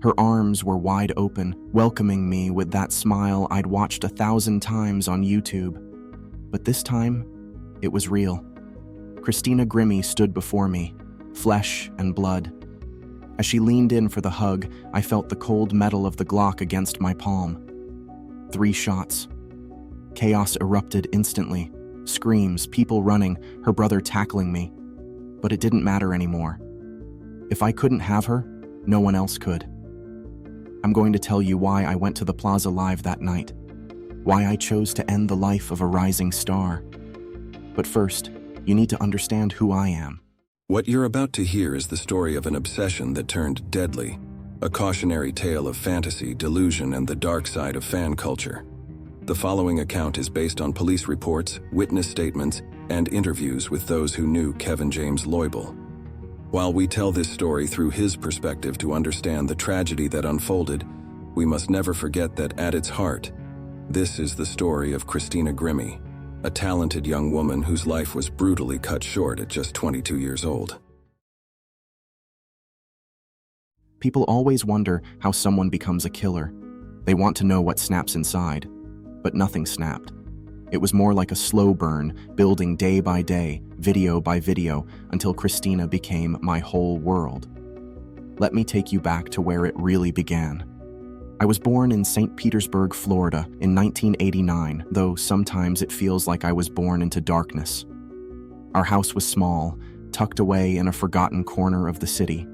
Her arms were wide open, welcoming me with that smile I'd watched 1,000 times on YouTube. But this time, it was real. Christina Grimmie stood before me, flesh and blood. As she leaned in for the hug, I felt the cold metal of the Glock against my palm. 3 shots. Chaos erupted instantly. Screams, people running, her brother tackling me. But it didn't matter anymore. If I couldn't have her, no one else could. I'm going to tell you why I went to the plaza live that night. Why I chose to end the life of a rising star. But first, you need to understand who I am. What you're about to hear is the story of an obsession that turned deadly, a cautionary tale of fantasy, delusion, and the dark side of fan culture. The following account is based on police reports, witness statements, and interviews with those who knew Kevin James Loibl. While we tell this story through his perspective to understand the tragedy that unfolded, we must never forget that at its heart, this is the story of Christina Grimmie, a talented young woman whose life was brutally cut short at just 22 years old. People always wonder how someone becomes a killer. They want to know what snaps inside, but nothing snapped. It was more like a slow burn, building day by day, video by video, until Christina became my whole world. Let me take you back to where it really began. I was born in St. Petersburg, Florida, in 1989, though sometimes it feels like I was born into darkness. Our house was small, tucked away in a forgotten corner of the city.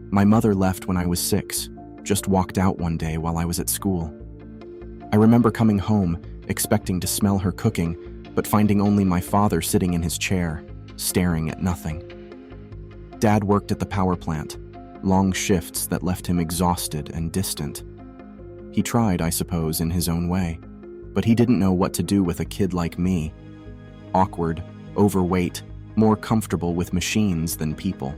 My mother left when I was 6, just walked out one day while I was at school. I remember coming home, expecting to smell her cooking, but finding only my father sitting in his chair, staring at nothing. Dad worked at the power plant, long shifts that left him exhausted and distant. He tried, I suppose, in his own way, but he didn't know what to do with a kid like me. Awkward, overweight, more comfortable with machines than people.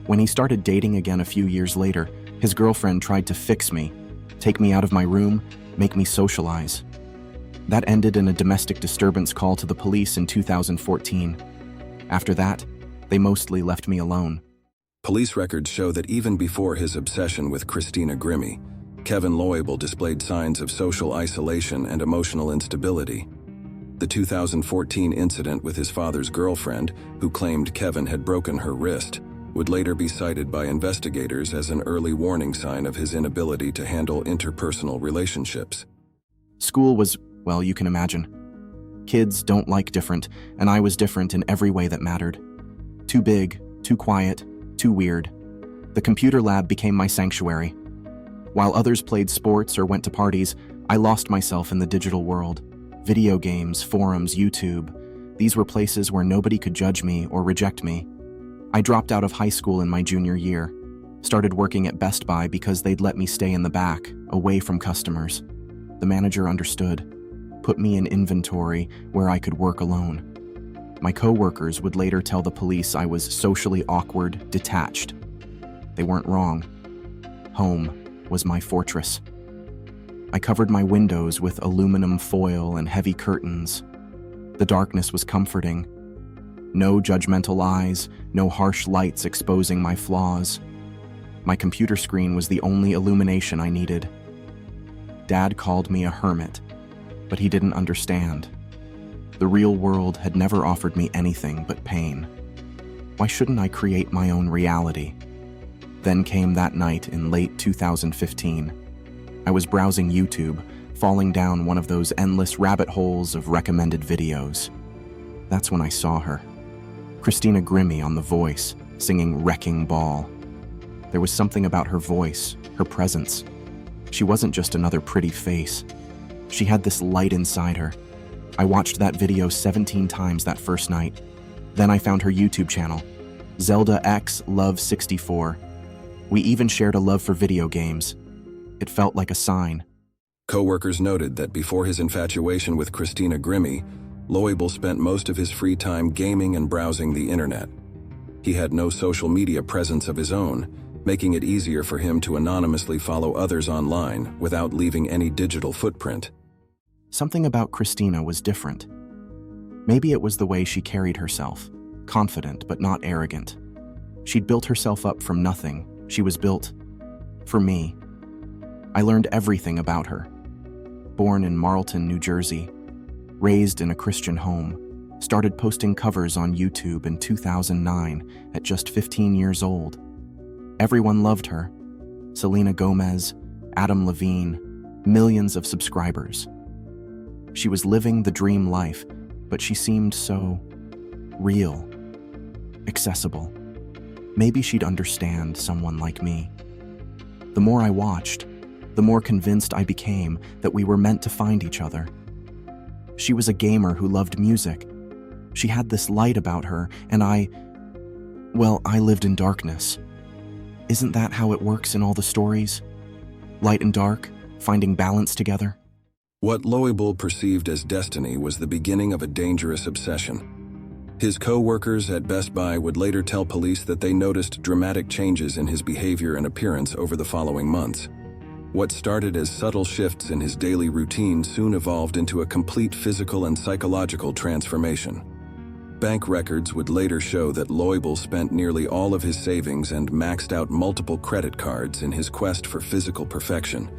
When he started dating again a few years later, his girlfriend tried to fix me, take me out of my room, make me socialize. That ended in a domestic disturbance call to the police in 2014. After that, they mostly left me alone. Police records show that even before his obsession with Christina Grimmie, Kevin Loibl displayed signs of social isolation and emotional instability. The 2014 incident with his father's girlfriend, who claimed Kevin had broken her wrist, would later be cited by investigators as an early warning sign of his inability to handle interpersonal relationships. School was, well, you can imagine. Kids don't like different, and I was different in every way that mattered. Too big, too quiet, too weird. The computer lab became my sanctuary. While others played sports or went to parties, I lost myself in the digital world. Video games, forums, YouTube. These were places where nobody could judge me or reject me. I dropped out of high school in my junior year, started working at Best Buy because they'd let me stay in the back, away from customers. The manager understood, put me in inventory where I could work alone. My coworkers would later tell the police I was socially awkward, detached. They weren't wrong. Home was my fortress. I covered my windows with aluminum foil and heavy curtains. The darkness was comforting. No judgmental eyes, no harsh lights exposing my flaws. My computer screen was the only illumination I needed. Dad called me a hermit, but he didn't understand. The real world had never offered me anything but pain. Why shouldn't I create my own reality? Then came that night in late 2015. I was browsing YouTube, falling down one of those endless rabbit holes of recommended videos. That's when I saw her. Christina Grimmie on The Voice, singing Wrecking Ball. There was something about her voice, her presence. She wasn't just another pretty face. She had this light inside her. I watched that video 17 times that first night. Then I found her YouTube channel, Zelda X Love 64. We even shared a love for video games. It felt like a sign. Coworkers noted that before his infatuation with Christina Grimmie, Loibl spent most of his free time gaming and browsing the internet. He had no social media presence of his own, making it easier for him to anonymously follow others online without leaving any digital footprint. Something about Christina was different. Maybe it was the way she carried herself, confident but not arrogant. She'd built herself up from nothing. She was built For me, I learned everything about her. Born in Marlton, New Jersey, raised in a Christian home, started posting covers on YouTube in 2009 at just 15 years old. Everyone loved her. Selena Gomez, Adam Levine, millions of subscribers. She was living the dream life, but she seemed so real, accessible. Maybe she'd understand someone like me. The more I watched, the more convinced I became that we were meant to find each other. She was a gamer who loved music. She had this light about her, and I lived in darkness. Isn't that how it works in all the stories? Light and dark, finding balance together? What Loibl perceived as destiny was the beginning of a dangerous obsession. His co-workers at Best Buy would later tell police that they noticed dramatic changes in his behavior and appearance over the following months. What started as subtle shifts in his daily routine soon evolved into a complete physical and psychological transformation. Bank records would later show that Loibl spent nearly all of his savings and maxed out multiple credit cards in his quest for physical perfection.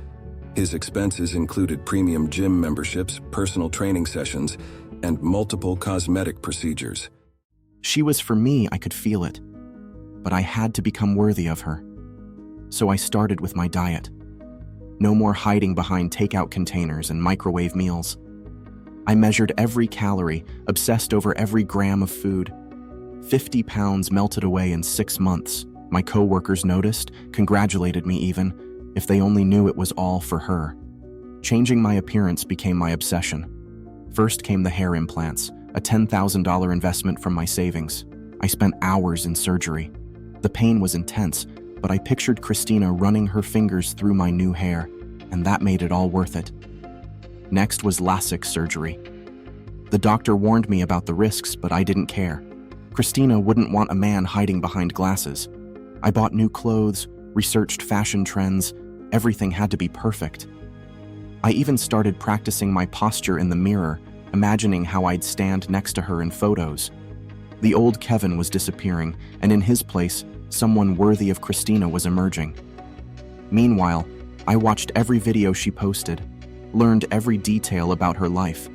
His expenses included premium gym memberships, personal training sessions, and multiple cosmetic procedures. She was for me, I could feel it. But I had to become worthy of her. So I started with my diet. No more hiding behind takeout containers and microwave meals. I measured every calorie, obsessed over every gram of food. 50 pounds melted away in 6 months. My co-workers noticed, congratulated me even, if they only knew it was all for her. Changing my appearance became my obsession. First came the hair implants, a $10,000 investment from my savings. I spent hours in surgery. The pain was intense, but I pictured Christina running her fingers through my new hair, and that made it all worth it. Next was LASIK surgery. The doctor warned me about the risks, but I didn't care. Christina wouldn't want a man hiding behind glasses. I bought new clothes, researched fashion trends. Everything had to be perfect. I even started practicing my posture in the mirror, imagining how I'd stand next to her in photos. The old Kevin was disappearing, and in his place, someone worthy of Christina was emerging. Meanwhile, I watched every video she posted, learned every detail about her life.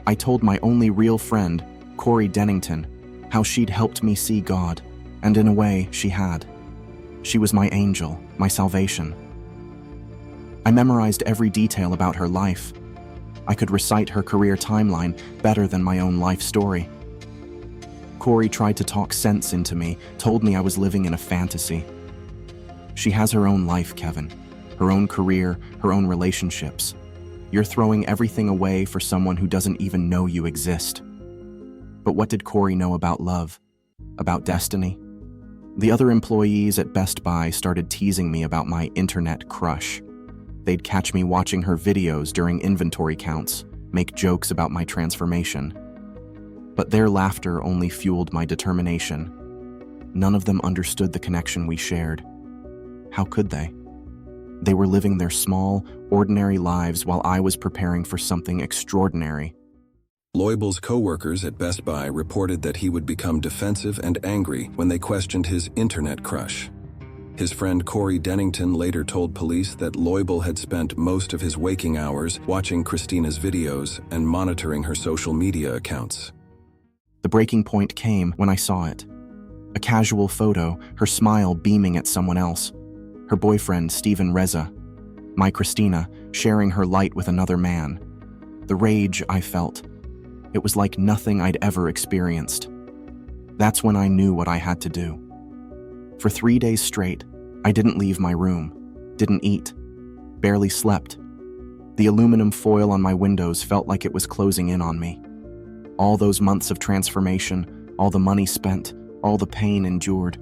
I told my only real friend, Corey Dennington, how she'd helped me see God, and in a way, she had. She was my angel, my salvation. I memorized every detail about her life. I could recite her career timeline better than my own life story. Corey tried to talk sense into me, told me I was living in a fantasy. She has her own life, Kevin. Her own career, her own relationships. You're throwing everything away for someone who doesn't even know you exist. But what did Corey know about love? About destiny? The other employees at Best Buy started teasing me about my internet crush. They'd catch me watching her videos during inventory counts, make jokes about my transformation. But their laughter only fueled my determination. None of them understood the connection we shared. How could they? They were living their small, ordinary lives while I was preparing for something extraordinary. Loibl's co-workers at Best Buy reported that he would become defensive and angry when they questioned his internet crush. His friend Corey Dennington later told police that Loibl had spent most of his waking hours watching Christina's videos and monitoring her social media accounts. The breaking point came when I saw it. A casual photo, her smile beaming at someone else. Her boyfriend, Stephen Reza. My Christina, sharing her light with another man. The rage I felt. It was like nothing I'd ever experienced. That's when I knew what I had to do. For 3 days straight, I didn't leave my room, didn't eat, barely slept. The aluminum foil on my windows felt like it was closing in on me. All those months of transformation, all the money spent, all the pain endured,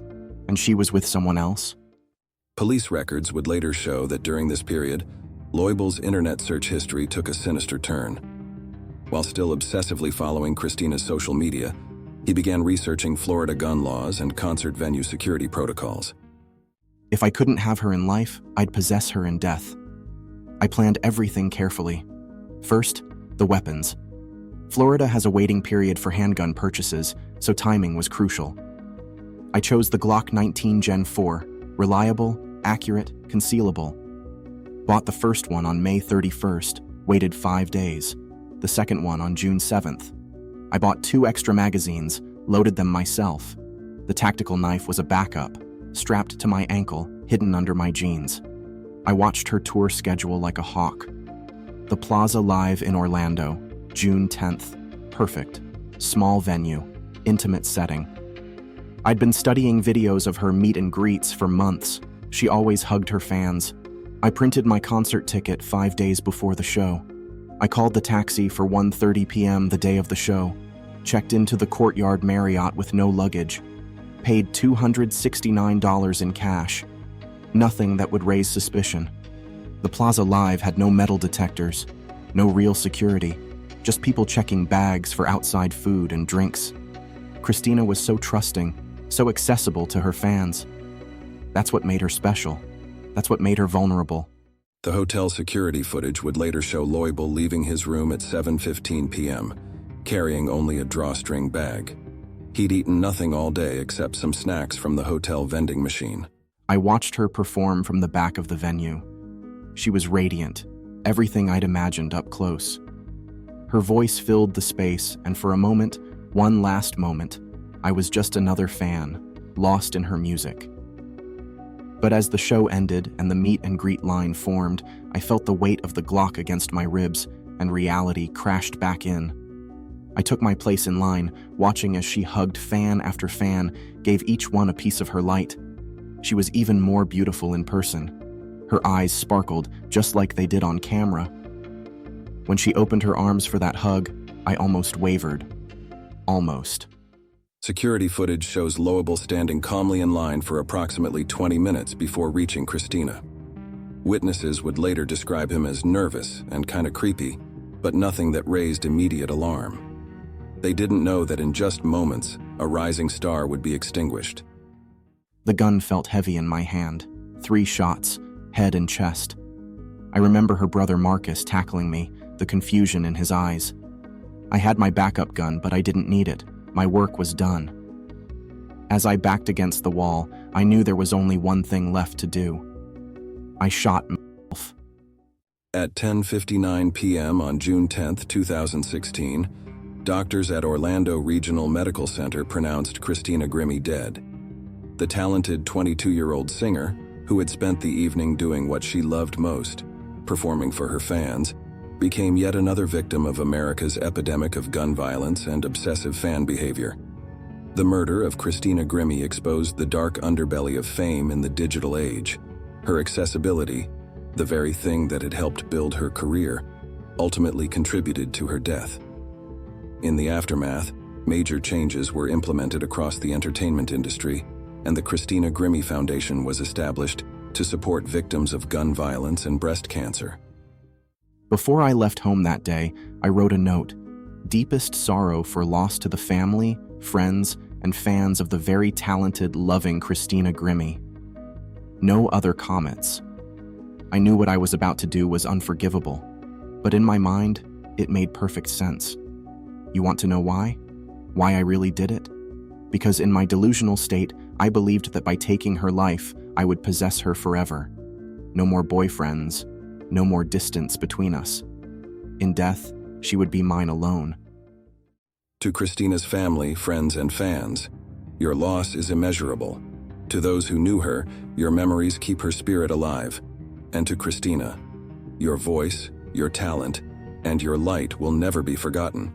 and she was with someone else. Police records would later show that during this period, Loibl's internet search history took a sinister turn. While still obsessively following Christina's social media, he began researching Florida gun laws and concert venue security protocols. If I couldn't have her in life, I'd possess her in death. I planned everything carefully. First, the weapons. Florida has a waiting period for handgun purchases, so timing was crucial. I chose the Glock 19 Gen 4, reliable, accurate, concealable. Bought the first one on May 31st, waited 5 days. The second one on June 7th. I bought 2 extra magazines, loaded them myself. The tactical knife was a backup, strapped to my ankle, hidden under my jeans. I watched her tour schedule like a hawk. The Plaza Live in Orlando, June 10th. Perfect. Small venue, intimate setting. I'd been studying videos of her meet and greets for months. She always hugged her fans. I printed my concert ticket 5 days before the show. I called the taxi for 1:30 p.m. the day of the show, checked into the Courtyard Marriott with no luggage, paid $269 in cash. Nothing that would raise suspicion. The Plaza Live had no metal detectors, no real security, just people checking bags for outside food and drinks. Christina was so trusting, so accessible to her fans. That's what made her special. That's what made her vulnerable. The hotel security footage would later show Loibl leaving his room at 7:15 p.m., carrying only a drawstring bag. He'd eaten nothing all day except some snacks from the hotel vending machine. I watched her perform from the back of the venue. She was radiant, everything I'd imagined up close. Her voice filled the space, and for a moment, one last moment, I was just another fan, lost in her music. But as the show ended and the meet and greet line formed, I felt the weight of the Glock against my ribs, and reality crashed back in. I took my place in line, watching as she hugged fan after fan, gave each one a piece of her light. She was even more beautiful in person. Her eyes sparkled just like they did on camera. When she opened her arms for that hug, I almost wavered. Almost. Security footage shows Loibl standing calmly in line for approximately 20 minutes before reaching Christina. Witnesses would later describe him as nervous and kinda creepy, but nothing that raised immediate alarm. They didn't know that in just moments, a rising star would be extinguished. The gun felt heavy in my hand. 3 shots, head and chest. I remember her brother Marcus tackling me, the confusion in his eyes. I had my backup gun, but I didn't need it. My work was done. As I backed against the wall, I knew there was only one thing left to do. I shot myself. At 10:59 p.m. on June 10, 2016, doctors at Orlando Regional Medical Center pronounced Christina Grimmie dead. The talented 22-year-old singer, who had spent the evening doing what she loved most, performing for her fans, became yet another victim of America's epidemic of gun violence and obsessive fan behavior. The murder of Christina Grimmie exposed the dark underbelly of fame in the digital age. Her accessibility, the very thing that had helped build her career, ultimately contributed to her death. In the aftermath, major changes were implemented across the entertainment industry, and the Christina Grimmie Foundation was established to support victims of gun violence and breast cancer. Before I left home that day, I wrote a note. Deepest sorrow for loss to the family, friends, and fans of the very talented, loving Christina Grimmie. No other comments. I knew what I was about to do was unforgivable, but in my mind, it made perfect sense. You want to know why? Why I really did it? Because in my delusional state, I believed that by taking her life, I would possess her forever. No more boyfriends, no more distance between us. In death, she would be mine alone. To Christina's family, friends, and fans, your loss is immeasurable. To those who knew her, your memories keep her spirit alive. And to Christina, your voice, your talent, and your light will never be forgotten.